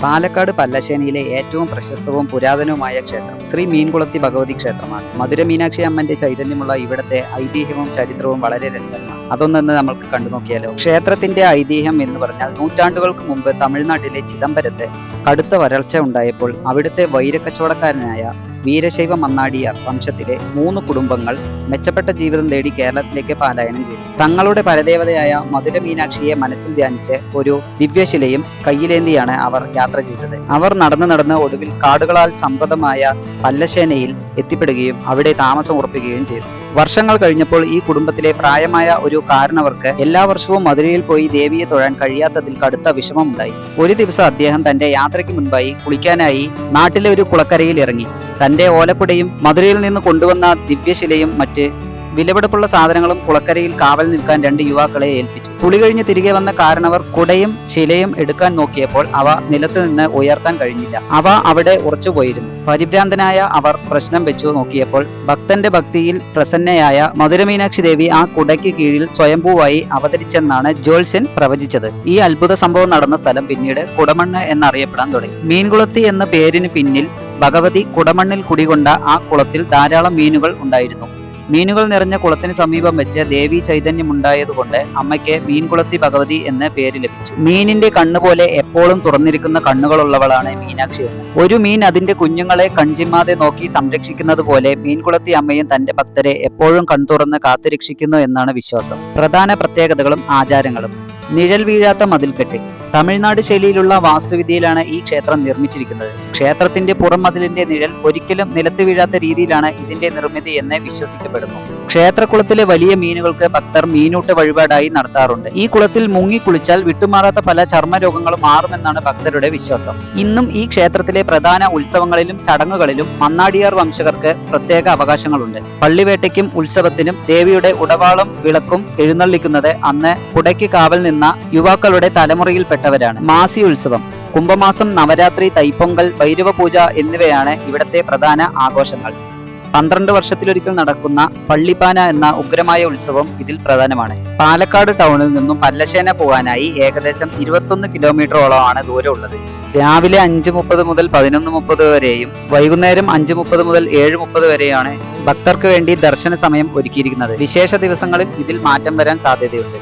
പാലക്കാട് പല്ലശ്ശേനിയിലെ ഏറ്റവും പ്രശസ്തവും പുരാതനവുമായ ക്ഷേത്രം ശ്രീ മീൻകുളത്തി ഭഗവതി ക്ഷേത്രമാണ്. മധുര മീനാക്ഷി അമ്മന്റെ ചൈതന്യമുള്ള ഇവിടുത്തെ ഐതിഹ്യവും ചരിത്രവും വളരെ രസകരമാണ്. അതൊന്നെന്ന് നമുക്ക് കണ്ടു നോക്കിയാലോ. ക്ഷേത്രത്തിന്റെ ഐതിഹ്യം എന്ന് പറഞ്ഞാൽ നൂറ്റാണ്ടുകൾക്ക് മുമ്പ് തമിഴ്നാട്ടിലെ ചിദംബരത്ത് കടുത്ത വരൾച്ച ഉണ്ടായപ്പോൾ അവിടുത്തെ വൈരക്കച്ചവടക്കാരനായ വീരശൈവ മന്നാടിയാർ വംശത്തിലെ 3 കുടുംബങ്ങൾ മെച്ചപ്പെട്ട ജീവിതം തേടി കേരളത്തിലേക്ക് പലായനം ചെയ്തു. തങ്ങളുടെ പരദേവതയായ മധുര മീനാക്ഷിയെ മനസ്സിൽ ധ്യാനിച്ച് ഒരു ദിവ്യശിലയും കയ്യിലേന്തിയാണ് അവർ യാത്ര ചെയ്തത്. അവർ നടന്ന് ഒടുവിൽ കാടുകളാൽ സമ്പന്നമായ പല്ലശ്ശേനയിൽ എത്തിപ്പെടുകയും അവിടെ താമസം ഉറപ്പിക്കുകയും ചെയ്തു. വർഷങ്ങൾ കഴിഞ്ഞപ്പോൾ ഈ കുടുംബത്തിലെ പ്രായമായ ഒരു കാരണവർക്ക് എല്ലാ വർഷവും മധുരയിൽ പോയി ദേവിയെ തൊഴാൻ കഴിയാത്തതിൽ കടുത്ത വിഷമമുണ്ടായി. ഒരു ദിവസം അദ്ദേഹം തന്റെ യാത്രയ്ക്ക് മുൻപായി കുളിക്കാനായി നാട്ടിലെ ഒരു കുളക്കരയിൽ ഇറങ്ങി. തന്റെ ഓലക്കുടയും മധുരയിൽ നിന്ന് കൊണ്ടുവന്ന ദിവ്യശിലയും മറ്റ് വിലപിടിപ്പുള്ള സാധനങ്ങളും കുളക്കരയിൽ കാവൽ നിൽക്കാൻ 2 യുവാക്കളെ ഏൽപ്പിച്ചു. കുളി കഴിഞ്ഞ് തിരികെ വന്ന കാരണവർ കുടയും ശിലയും എടുക്കാൻ നോക്കിയപ്പോൾ അവ നിലത്ത് നിന്ന് ഉയർത്താൻ കഴിഞ്ഞില്ല. അവ അവിടെ ഉറച്ചുപോയിരുന്നു. പരിഭ്രാന്തനായ അവർ പ്രശ്നം വെച്ചു നോക്കിയപ്പോൾ ഭക്തന്റെ ഭക്തിയിൽ പ്രസന്നയായ മധുര മീനാക്ഷി ദേവി ആ കുടയ്ക്ക് കീഴിൽ സ്വയംഭൂവായി അവതരിച്ചെന്നാണ് ജ്യോത്സ്യൻ പ്രവചിച്ചത്. ഈ അത്ഭുത സംഭവം നടന്ന സ്ഥലം പിന്നീട് കുടമണ്ണ് എന്നറിയപ്പെടാൻ തുടങ്ങി. മീൻകുളത്തി എന്ന പേരിന് പിന്നിൽ ഭഗവതി കുടമണ്ണിൽ കുടികൊണ്ട ആ കുളത്തിൽ ധാരാളം മീനുകൾ ഉണ്ടായിരുന്നു. മീനുകൾ നിറഞ്ഞ കുളത്തിന് സമീപം വെച്ച് ദേവി ചൈതന്യമുണ്ടായതുകൊണ്ട് അമ്മയ്ക്ക് മീൻകുളത്തി ഭഗവതി എന്ന പേര് ലഭിച്ചു. മീനിന്റെ കണ്ണുപോലെ എപ്പോഴും തുറന്നിരിക്കുന്ന കണ്ണുകളുള്ളവളാണ് മീനാക്ഷി എന്ന്. ഒരു മീൻ അതിന്റെ കുഞ്ഞുങ്ങളെ കൺചിമ്മാതെ നോക്കി സംരക്ഷിക്കുന്നത് പോലെ മീൻകുളത്തി അമ്മയും തന്റെ ഭക്തരെ എപ്പോഴും കൺതുറന്ന് കാത്തുരക്ഷിക്കുന്നു എന്നാണ് വിശ്വാസം. പ്രധാന പ്രത്യേകതകളും ആചാരങ്ങളും. നിഴൽ വീഴാത്ത മതിൽക്കെട്ട്. തമിഴ്നാട് ശൈലിയിലുള്ള വാസ്തുവിദ്യയിലാണ് ഈ ക്ഷേത്രം നിർമ്മിച്ചിരിക്കുന്നത്. ക്ഷേത്രത്തിന്റെ പുറം മതിലിന്റെ നിഴൽ ഒരിക്കലും നിലത്ത് വീഴാത്ത രീതിയിലാണ് ഇതിന്റെ നിർമ്മിതി എന്ന് വിശ്വസിക്കപ്പെടുന്നു. ക്ഷേത്രക്കുളത്തിലെ വലിയ മീനുകൾക്ക് ഭക്തർ മീനൂട്ട് വഴിപാടായി നടത്താറുണ്ട്. ഈ കുളത്തിൽ മുങ്ങി കുളിച്ചാൽ വിട്ടുമാറാത്ത പല ചർമ്മരോഗങ്ങളും മാറുമെന്നാണ് ഭക്തരുടെ വിശ്വാസം. ഇന്നും ഈ ക്ഷേത്രത്തിലെ പ്രധാന ഉത്സവങ്ങളിലും ചടങ്ങുകളിലും മന്നാടിയാർ വംശകർക്ക് പ്രത്യേക അവകാശങ്ങളുണ്ട്. പള്ളിവേട്ടയ്ക്കും ഉത്സവത്തിനും ദേവിയുടെ ഉടവാളും വിളക്കും എഴുന്നള്ളിക്കുന്നത് അന്ന് കുടയ്ക്ക് കാവൽ നിന്ന യുവാക്കളുടെ തലമുറയിൽപ്പെട്ടവരാണ്. മാസി ഉത്സവം, കുംഭമാസം, നവരാത്രി, തൈപ്പൊങ്കൽ, ഭൈരവപൂജ എന്നിവയാണ് ഇവിടത്തെ പ്രധാന ആഘോഷങ്ങൾ. 12 വർഷത്തിലൊരിക്കൽ നടക്കുന്ന പള്ളിപ്പാന എന്ന ഉഗ്രമായ ഉത്സവം ഇതിൽ പ്രധാനമാണ്. പാലക്കാട് ടൗണിൽ നിന്നും പല്ലശ്ശേന പോകാനായി ഏകദേശം 21 കിലോമീറ്ററോളമാണ് ദൂരമുള്ളത്. രാവിലെ 5:30 മുതൽ 11:30 വരെയും വൈകുന്നേരം 5:30 മുതൽ 7:30 വരെയാണ് ഭക്തർക്ക് വേണ്ടി ദർശന സമയം ഒരുക്കിയിരിക്കുന്നത്. വിശേഷ ദിവസങ്ങളിൽ ഇതിൽ മാറ്റം വരാൻ സാധ്യതയുണ്ട്.